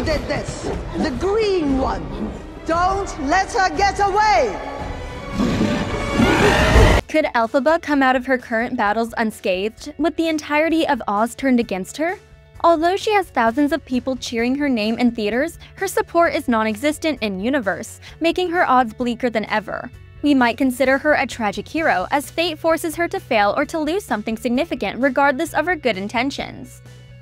did this! The green one! Don't let her get away! Could Elphaba come out of her current battles unscathed, with the entirety of Oz turned against her? Although she has thousands of people cheering her name in theaters, her support is non-existent in universe, making her odds bleaker than ever. We might consider her a tragic hero, as fate forces her to fail or to lose something significant regardless of her good intentions.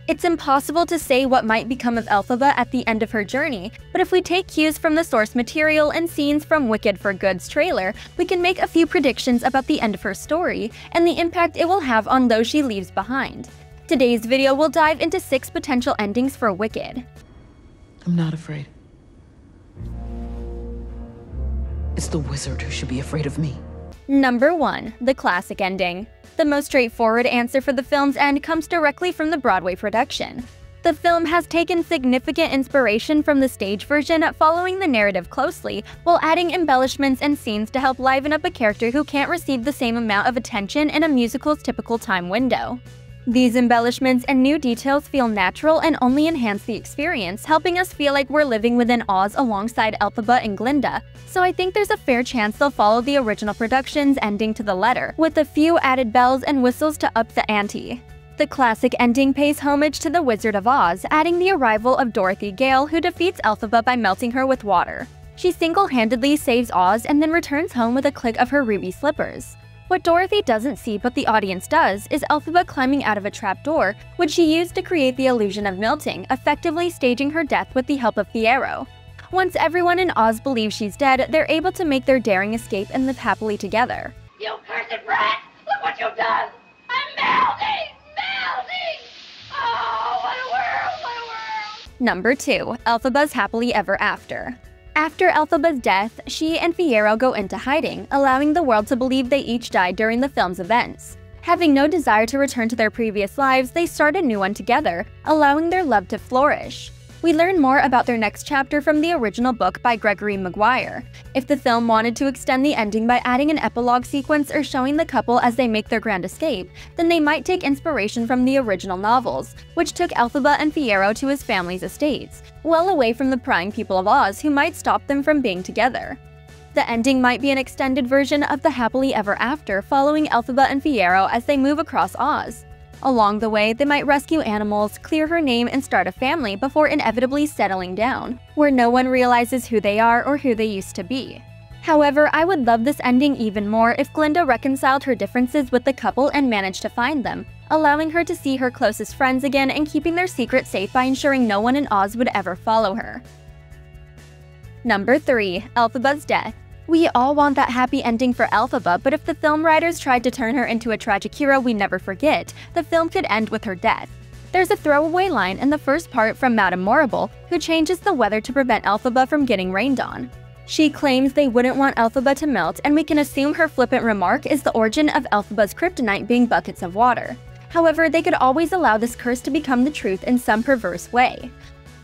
It's impossible to say what might become of Elphaba at the end of her journey, but if we take cues from the source material and scenes from Wicked for Good's trailer, we can make a few predictions about the end of her story and the impact it will have on those she leaves behind. Today's video will dive into 6 potential endings for Wicked. I'm not afraid. It's the wizard who should be afraid of me. Number 1. The classic ending. The most straightforward answer for the film's end comes directly from the Broadway production. The film has taken significant inspiration from the stage version, following the narrative closely, while adding embellishments and scenes to help liven up a character who can't receive the same amount of attention in a musical's typical time window. These embellishments and new details feel natural and only enhance the experience, helping us feel like we're living within Oz alongside Elphaba and Glinda, so I think there's a fair chance they'll follow the original production's ending to the letter, with a few added bells and whistles to up the ante. The classic ending pays homage to the Wizard of Oz, adding the arrival of Dorothy Gale, who defeats Elphaba by melting her with water. She single-handedly saves Oz and then returns home with a click of her ruby slippers. What Dorothy doesn't see but the audience does is Elphaba climbing out of a trapdoor, which she used to create the illusion of melting, effectively staging her death with the help of Fiyero. Once everyone in Oz believes she's dead, they're able to make their daring escape and live happily together. You cursed brat! Look what you've done! I'm melting! Melting! Oh, what a world! What a world! Number 2. Elphaba's Happily Ever After. After Elphaba's death, she and Fiyero go into hiding, allowing the world to believe they each died during the film's events. Having no desire to return to their previous lives, they start a new one together, allowing their love to flourish. We learn more about their next chapter from the original book by Gregory Maguire. If the film wanted to extend the ending by adding an epilogue sequence or showing the couple as they make their grand escape, then they might take inspiration from the original novels, which took Elphaba and Fiyero to his family's estates, well away from the prying people of Oz who might stop them from being together. The ending might be an extended version of the Happily Ever After, following Elphaba and Fiyero as they move across Oz. Along the way, they might rescue animals, clear her name, and start a family before inevitably settling down, where no one realizes who they are or who they used to be. However, I would love this ending even more if Glinda reconciled her differences with the couple and managed to find them, allowing her to see her closest friends again and keeping their secret safe by ensuring no one in Oz would ever follow her. Number 3. Elphaba's Death. We all want that happy ending for Elphaba, but if the film writers tried to turn her into a tragic hero we never forget, the film could end with her death. There's a throwaway line in the first part from Madame Morrible, who changes the weather to prevent Elphaba from getting rained on. She claims they wouldn't want Elphaba to melt, and we can assume her flippant remark is the origin of Elphaba's kryptonite being buckets of water. However, they could always allow this curse to become the truth in some perverse way.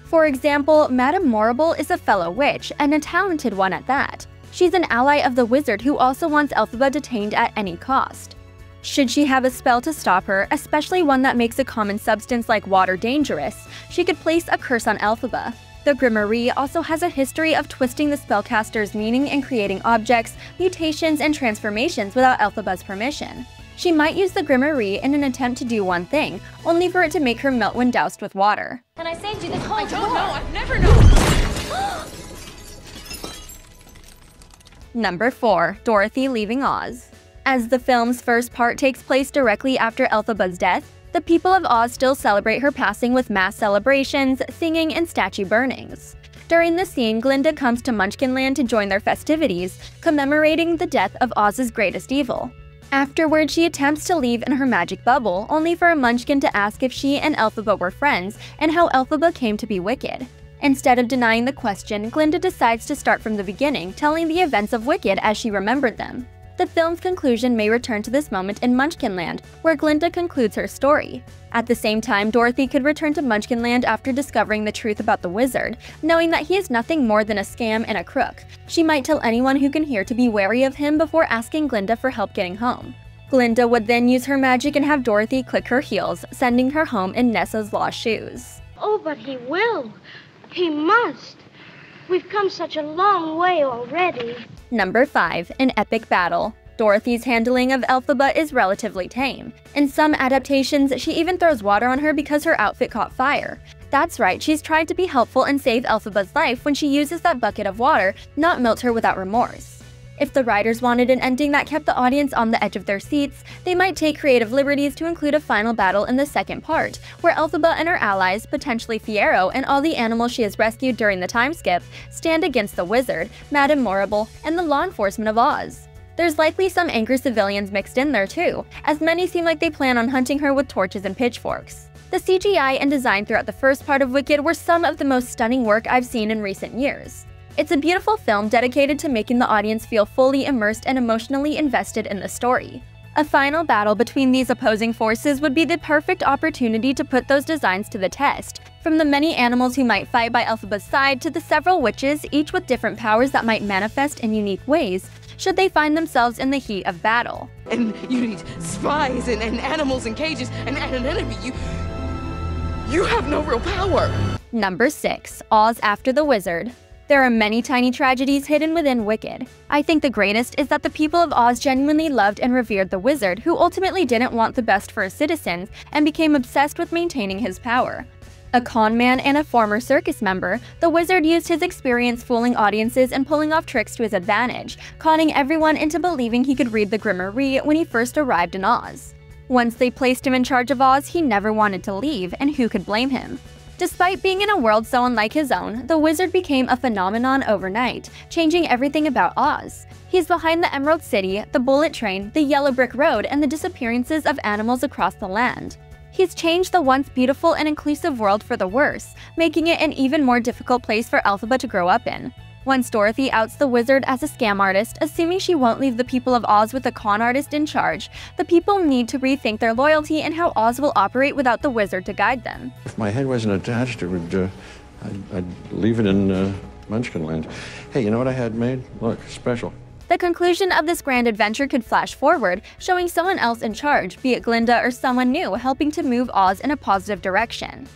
For example, Madame Morrible is a fellow witch, and a talented one at that. She's an ally of the wizard who also wants Elphaba detained at any cost. Should she have a spell to stop her, especially one that makes a common substance like water dangerous, she could place a curse on Elphaba. The Grimoire also has a history of twisting the spellcaster's meaning and creating objects, mutations, and transformations without Elphaba's permission. She might use the Grimoire in an attempt to do one thing, only for it to make her melt when doused with water. And I saved you this whole I don't tour. know, I've never known. Number 4. Dorothy leaving Oz. As the film's first part takes place directly after Elphaba's death, the people of Oz still celebrate her passing with mass celebrations, singing, and statue burnings. During the scene, Glinda comes to Munchkinland to join their festivities, commemorating the death of Oz's greatest evil. Afterward, she attempts to leave in her magic bubble, only for a Munchkin to ask if she and Elphaba were friends and how Elphaba came to be wicked. Instead of denying the question, Glinda decides to start from the beginning, telling the events of Wicked as she remembered them. The film's conclusion may return to this moment in Munchkinland, where Glinda concludes her story. At the same time, Dorothy could return to Munchkinland after discovering the truth about the wizard, knowing that he is nothing more than a scam and a crook. She might tell anyone who can hear to be wary of him before asking Glinda for help getting home. Glinda would then use her magic and have Dorothy click her heels, sending her home in Nessa's lost shoes. Oh, but he will. He must. We've come such a long way already. Number 5. An epic battle. Dorothy's handling of Elphaba is relatively tame. In some adaptations, she even throws water on her because her outfit caught fire. That's right, she's tried to be helpful and save Elphaba's life when she uses that bucket of water, not melt her without remorse. If the writers wanted an ending that kept the audience on the edge of their seats, they might take creative liberties to include a final battle in the second part, where Elphaba and her allies, potentially Fiyero and all the animals she has rescued during the time skip, stand against the wizard, Madame Morrible, and the law enforcement of Oz. There's likely some angry civilians mixed in there too, as many seem like they plan on hunting her with torches and pitchforks. The CGI and design throughout the first part of Wicked were some of the most stunning work I've seen in recent years. It's a beautiful film dedicated to making the audience feel fully immersed and emotionally invested in the story. A final battle between these opposing forces would be the perfect opportunity to put those designs to the test, from the many animals who might fight by Elphaba's side to the several witches, each with different powers that might manifest in unique ways, should they find themselves in the heat of battle. And you need spies and animals in cages and an enemy. You have no real power. Number 6. Oz after the wizard. There are many tiny tragedies hidden within Wicked. I think the greatest is that the people of Oz genuinely loved and revered the wizard, who ultimately didn't want the best for his citizens and became obsessed with maintaining his power. A con man and a former circus member, the wizard used his experience fooling audiences and pulling off tricks to his advantage, conning everyone into believing he could read the Grimoire when he first arrived in Oz. Once they placed him in charge of Oz, he never wanted to leave, and who could blame him? Despite being in a world so unlike his own, the wizard became a phenomenon overnight, changing everything about Oz. He's behind the Emerald City, the bullet train, the yellow brick road, and the disappearances of animals across the land. He's changed the once beautiful and inclusive world for the worse, making it an even more difficult place for Elphaba to grow up in. Once Dorothy outs the wizard as a scam artist, assuming she won't leave the people of Oz with a con artist in charge, the people need to rethink their loyalty and how Oz will operate without the wizard to guide them. If my head wasn't attached, it would, I'd leave it in Munchkin Land. Hey, you know what I had made? Look, special. The conclusion of this grand adventure could flash forward, showing someone else in charge, be it Glinda or someone new, helping to move Oz in a positive direction.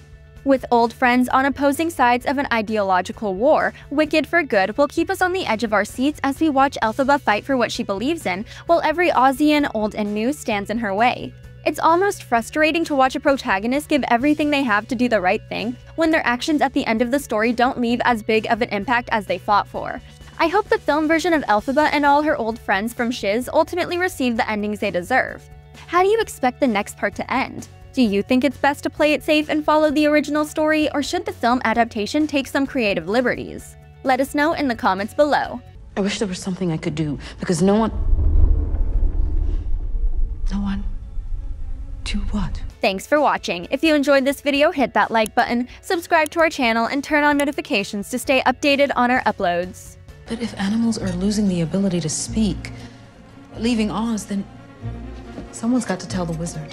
With old friends on opposing sides of an ideological war, Wicked for Good will keep us on the edge of our seats as we watch Elphaba fight for what she believes in, while every Ozian, old and new, stands in her way. It's almost frustrating to watch a protagonist give everything they have to do the right thing, when their actions at the end of the story don't leave as big of an impact as they fought for. I hope the film version of Elphaba and all her old friends from Shiz ultimately receive the endings they deserve. How do you expect the next part to end? Do you think it's best to play it safe and follow the original story, or should the film adaptation take some creative liberties? Let us know in the comments below. I wish there was something I could do, because no one... Do what? Thanks for watching. If you enjoyed this video, hit that like button, subscribe to our channel, and turn on notifications to stay updated on our uploads. But if animals are losing the ability to speak, leaving Oz, then someone's got to tell the wizard.